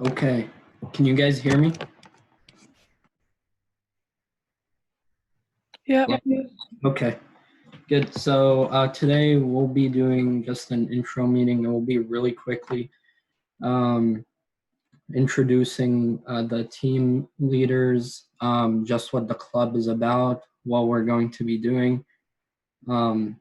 Okay, can you guys hear me? Yep. Yeah. Okay, good. So today we'll be doing just an intro meeting. It will be really quickly introducing the team leaders, just what the club is about, what we're going to be doing, and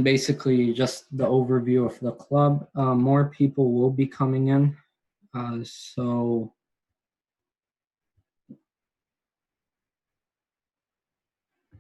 basically just the overview of the club. More people will be coming in, so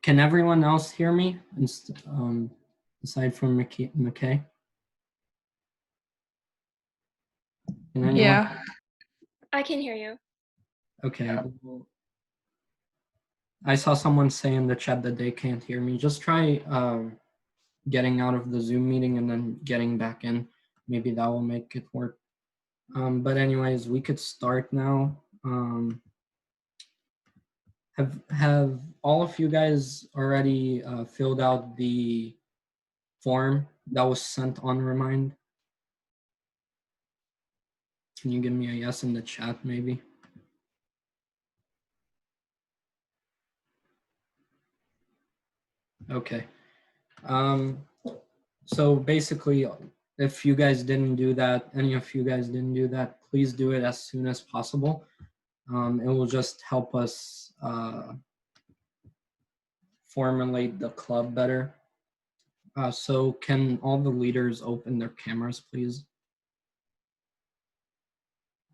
can everyone else hear me aside from McKay? Can anyone? Yeah. I can hear you. Okay. Well, I saw someone say in the chat that they can't hear me. Just try getting out of the Zoom meeting and then getting back in. Maybe that will make it work. But anyways, we could start now. Have all of you guys already filled out the form that was sent on Remind? Can you give me a yes in the chat, maybe? Okay. So basically, if you guys didn't do that, any of you guys didn't do that, please do it as soon as possible. It will just help us formulate the club better. So can all the leaders open their cameras, please?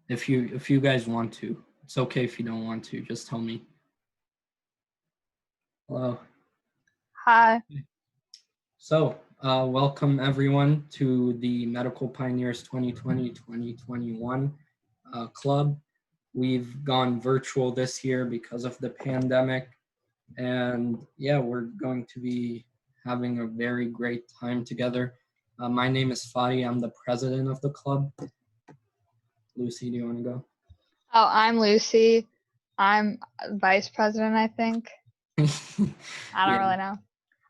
If you guys want to. It's okay if you don't want to, just tell me. Hello. Hi. So welcome everyone to the Medical Pioneers 2020-2021 club. We've gone virtual this year because of the pandemic. And yeah, we're going to be having a very great time together. My name is Fadi. I'm the president of the club. Lucy, do you want to go? Oh, I'm Lucy. I'm vice president, I think. I don't really know.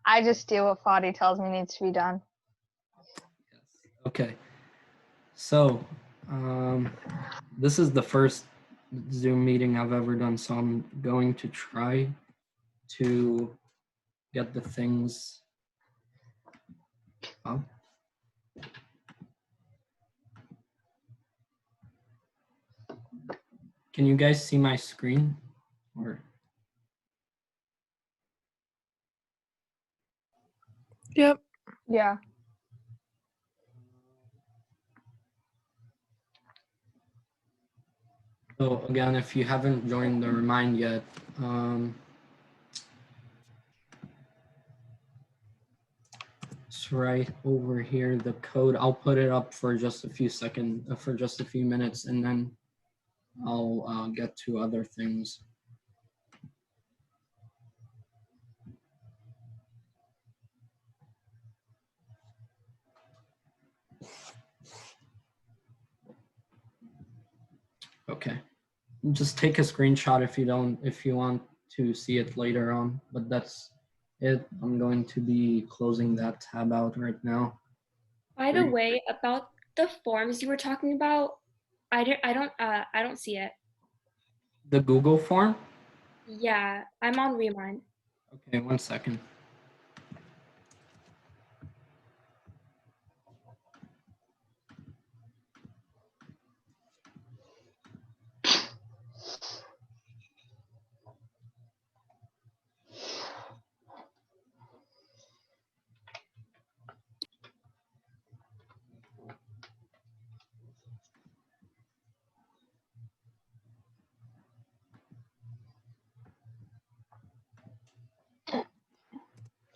I just do what Fadi tells me needs to be done. Yes. Okay. So this is the first Zoom meeting I've ever done, so I'm going to try to get the things up. Can you guys see my screen? Or Yep. Yeah. so again, if you haven't joined the Remind yet, it's right over here, the code. I'll put it up for just a few seconds, for just a few minutes, and then I'll get to other things. Okay, just take a screenshot if you want to see it later on, but that's it. I'm going to be closing that tab out right now. By the way, about the forms you were talking about, I don't see it. The Google form? Yeah, I'm on Remind. Okay, 1 second.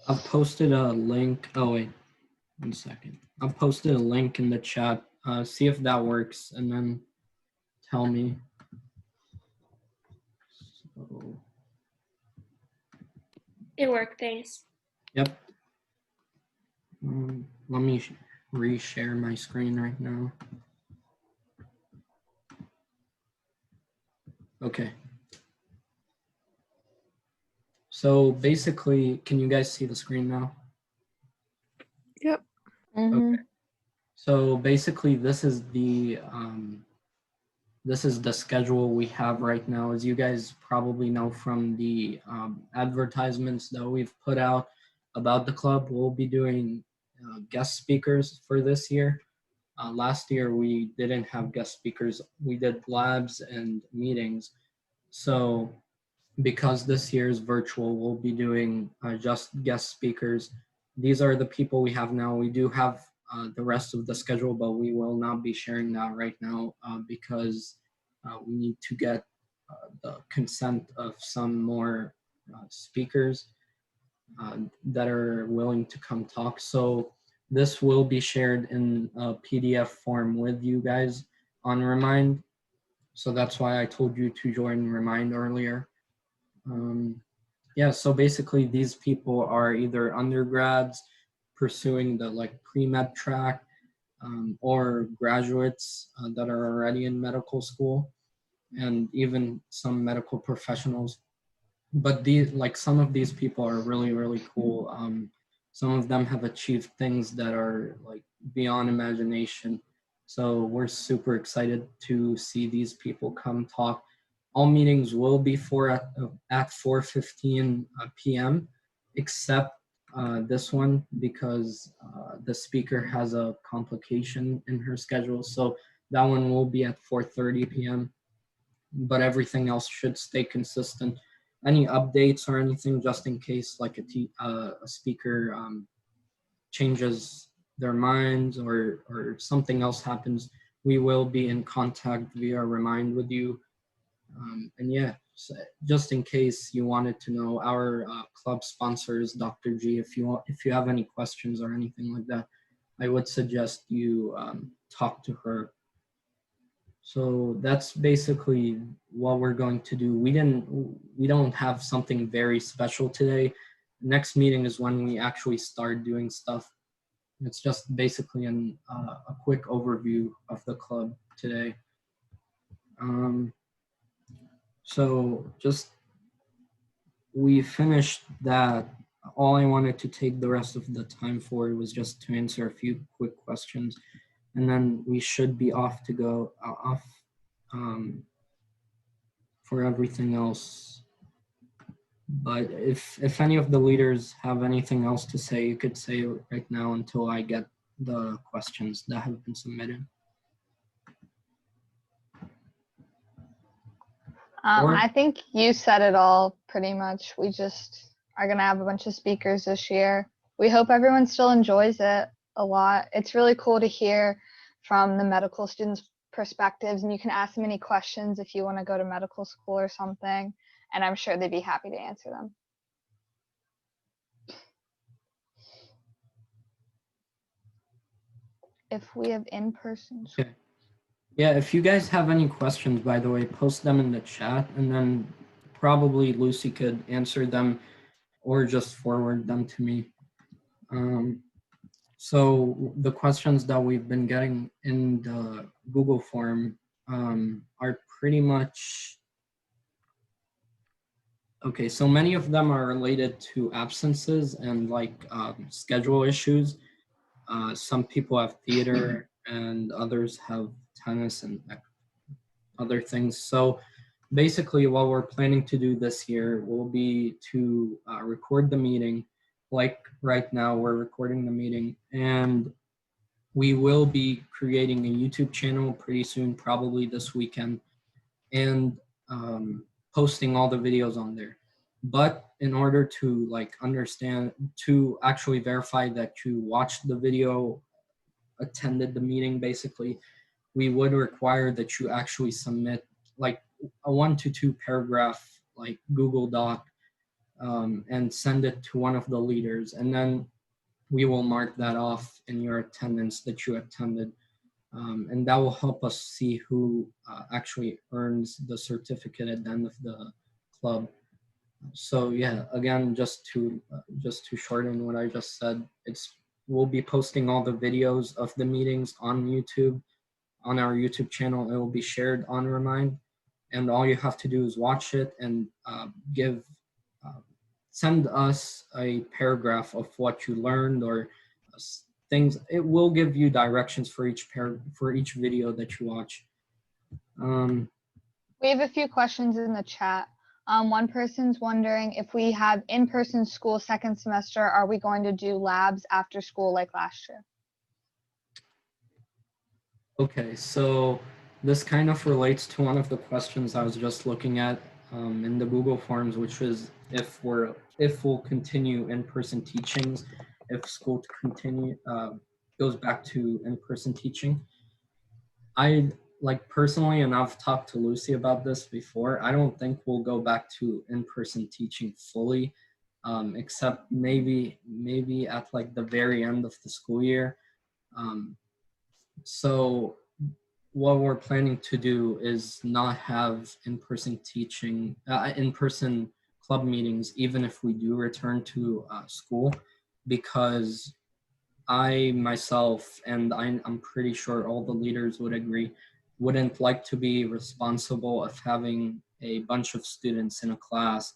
I've posted a link. Oh wait, 1 second. I've posted a link in the chat. See if that works, and then tell me. So, It worked, thanks. yep. Let me reshare my screen right now. Okay. So basically, can you guys see the screen now? Yep. Okay. So basically, this is the this is the schedule we have right now. As you guys probably know from the advertisements that we've put out about the club, we'll be doing guest speakers for this year. Last year, we didn't have guest speakers. We did labs and meetings. So because this year is virtual, we'll be doing just guest speakers. These are the people we have now. We do have the rest of the schedule, but we will not be sharing that right now because we need to get the consent of some more speakers that are willing to come talk. So this will be shared in a PDF form with you guys on Remind. So that's why I told you to join Remind earlier. Yeah, so basically these people are either undergrads pursuing the like pre-med track or graduates that are already in medical school, and even some medical professionals. But like some of these people are really, really cool. Some of them have achieved things that are like beyond imagination. So we're super excited to see these people come talk. All meetings will be at 4:15 p.m. except this one because the speaker has a complication in her schedule. So that one will be at 4:30 p.m. But everything else should stay consistent. Any updates or anything, just in case like a speaker changes their minds or something else happens, we will be in contact via Remind with you. And yeah, so just in case you wanted to know, our club sponsor is Dr. G. If you have any questions or anything like that, I would suggest you talk to her. So that's basically what we're going to do. We don't have something very special today. Next meeting is when we actually start doing stuff. It's just basically a quick overview of the club today. So just we finished that. All I wanted to take the rest of the time for was just to answer a few quick questions, and then we should be off to go off for everything else. But if any of the leaders have anything else to say, you could say it right now until I get the questions that have been submitted. I think you said it all pretty much. We just are going to have a bunch of speakers this year. We hope everyone still enjoys it a lot. It's really cool to hear from the medical students' perspectives, and you can ask them any questions if you want to go to medical school or something, and I'm sure they'd be happy to answer them. If we have in-person. Okay. Yeah, if you guys have any questions, by the way, post them in the chat, and then probably Lucy could answer them or just forward them to me. So the questions that we've been getting in the Google form are pretty much, okay, so many of them are related to absences and like schedule issues. Some people have theater and others have tennis and other things. So basically what we're planning to do this year will be to record the meeting. Like right now we're recording the meeting, and we will be creating a YouTube channel pretty soon, probably this weekend, and posting all the videos on there. But in order to like understand, to actually verify that you watched the video, attended the meeting, basically, we would require that you actually submit like a 1 to 2 paragraph like Google Doc and send it to one of the leaders, and then we will mark that off in your attendance that you attended, and that will help us see who actually earns the certificate at the end of the club. So yeah, again, just to shorten what I just said, we'll be posting all the videos of the meetings on YouTube, on our YouTube channel. It will be shared on Remind, and all you have to do is watch it and send us a paragraph of what you learned or things. It will give you directions for each video that you watch. We have a few questions in the chat. One person's wondering if we have in-person school second semester, are we going to do labs after school like last year? Okay, so this kind of relates to one of the questions I was just looking at in the Google Forms, which is if we'll continue in-person teachings, if school continue goes back to in-person teaching. I personally, and I've talked to Lucy about this before, I don't think we'll go back to in-person teaching fully, except maybe at like the very end of the school year. So what we're planning to do is not have in-person teaching, in-person club meetings, even if we do return to school, because I myself, and I'm pretty sure all the leaders would agree, wouldn't like to be responsible of having a bunch of students in a class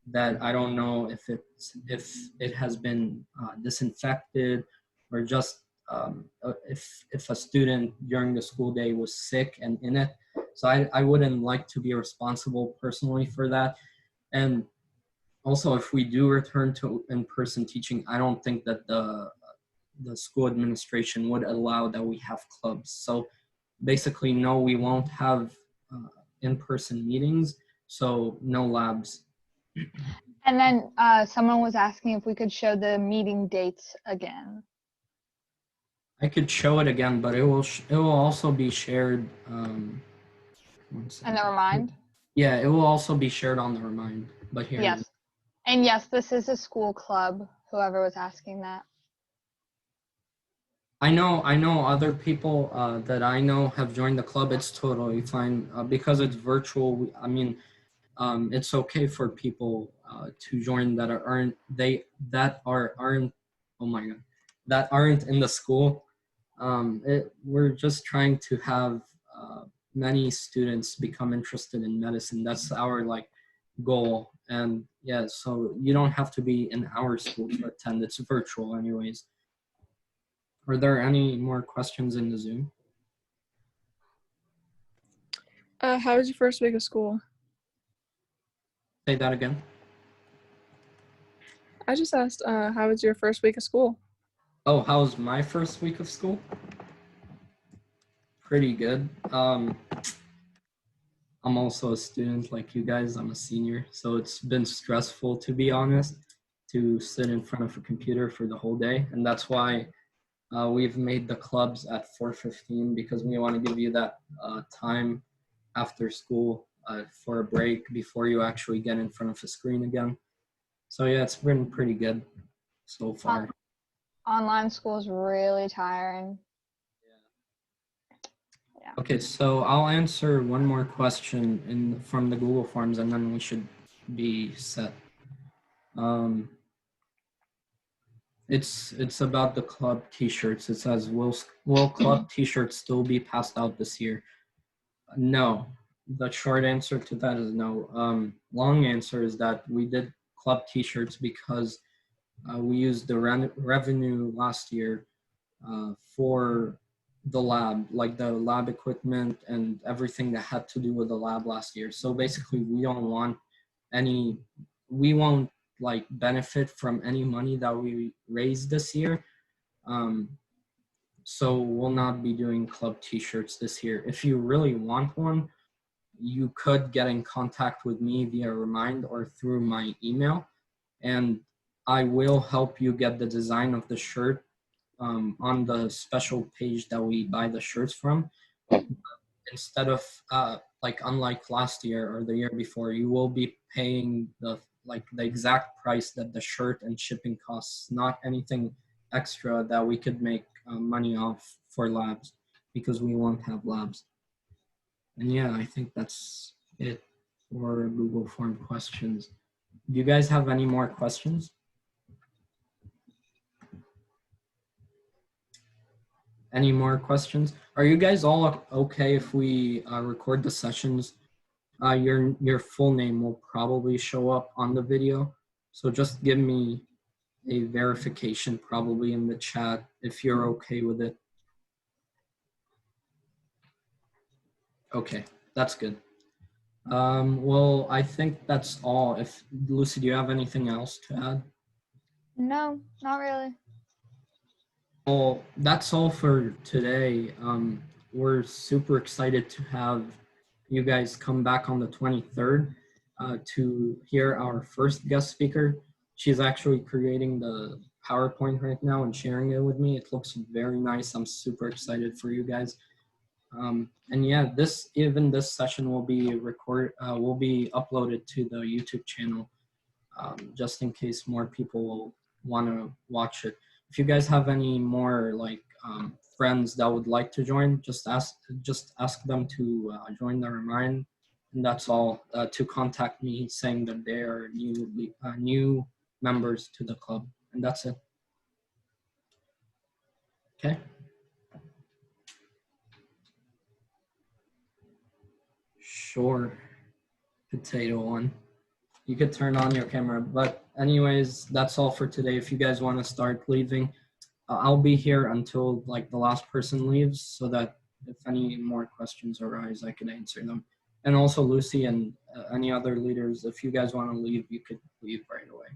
that I don't know if it has been disinfected, or just if a student during the school day was sick and in it. So I wouldn't like to be responsible personally for that. And also, if we do return to in-person teaching, I don't think that the school administration would allow that we have clubs. So basically, no, we won't have in-person meetings, so no labs. And then someone was asking if we could show the meeting dates again. I could show it again, but it will also be shared. And the remind? Yeah, it will also be shared on the remind. But here. Yes. And yes, this is a school club, whoever was asking that. I know other people that I know have joined the club. It's totally fine because it's virtual. I mean, it's okay for people to join that aren't oh my god, that aren't in the school. We're just trying to have many students become interested in medicine. That's our goal. And yeah, so you don't have to be in our school to attend. It's virtual anyways. Are there any more questions in the Zoom? How was your first week of school? Say that again. I just asked, how was your first week of school? Oh, how was my first week of school? Pretty good. I'm also a student like you guys. I'm a senior, so it's been stressful, to be honest, to sit in front of a computer for the whole day. And that's why we've made the clubs at 4:15, because we want to give you that time after school for a break before you actually get in front of a screen again. So yeah, it's been pretty good so far. Online school is really tiring. Yeah. Okay, so I'll answer one more question from the Google Forms, and then we should be set. It's about the club T-shirts. It says, will club T-shirts still be passed out this year? No. The short answer to that is no. Long answer is that we did club T-shirts because we used the revenue last year for the lab, like the lab equipment and everything that had to do with the lab last year. So basically, we won't benefit from any money that we raised this year. So we'll not be doing club T-shirts this year. If you really want one, you could get in contact with me via Remind or through my email, and I will help you get the design of the shirt on the special page that we buy the shirts from. Instead of unlike last year or the year before, you will be paying the exact price that the shirt and shipping costs, not anything extra that we could make money off for labs, because we won't have labs. And yeah, I think that's it for Google Form questions. Do you guys have any more questions? Any more questions? Are you guys all okay if we record the sessions? Your full name will probably show up on the video. So just give me a verification probably in the chat if you're okay with it. Okay, That's good. Well, I think that's all. If Lucy, do you have anything else to add? No, not really. Well, that's all for today. We're super excited to have you guys come back on the 23rd to hear our first guest speaker. She's actually creating the PowerPoint right now and sharing it with me. It looks very nice. I'm super excited for you guys. And yeah, this session will be will be uploaded to the YouTube channel, just in case more people will want to watch it. If you guys have any more like friends that would like to join, just ask them to join the remind, and that's all. To contact me saying that they are new members to the club, and that's it. Okay. Sure. Potato one. You could turn on your camera, but anyways, that's all for today. If you guys want to start leaving, I'll be here until like the last person leaves, so that if any more questions arise, I can answer them. And also Lucy and any other leaders, if you guys want to leave, you could leave right away.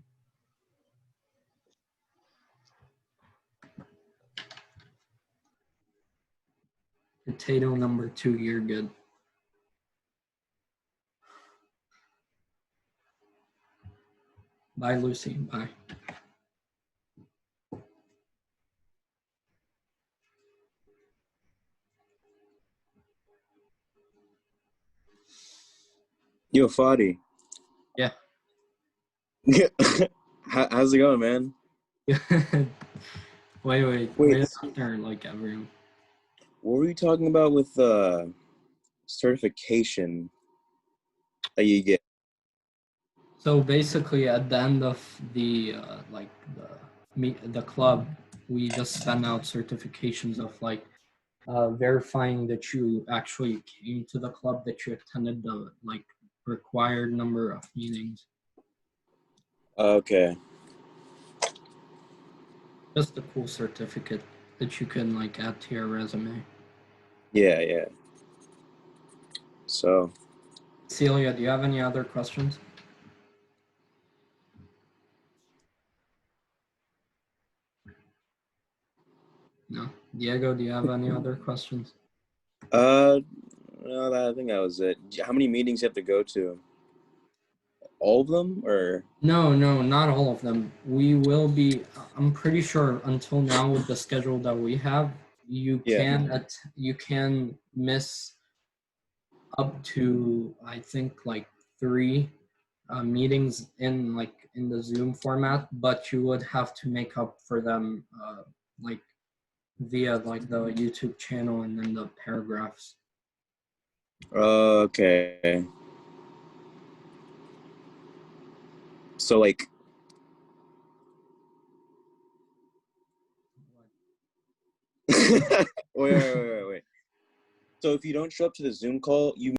Potato number 2, you're good. Bye, Lucy. Bye. Yo, Fadi. Yeah. How's it going, man? Wait after like everyone. What were you talking about with certification that you get? So basically, at the end of the the club, we just send out certifications of like verifying that you actually came to the club, that you attended the like required number of meetings. Okay. Just a cool certificate that you can like add to your resume. Yeah. So. Celia, do you have any other questions? No. Diego, do you have any other questions? No, I think that was it. How many meetings you have to go to? All of them, or? No, not all of them. We will be, I'm pretty sure until now with the schedule that we have, you can miss up to, I think, like 3 meetings in the Zoom format, but you would have to make up for them like via like the YouTube channel and then the paragraphs. Okay. So like. Wait. So if you don't show up to the Zoom call, you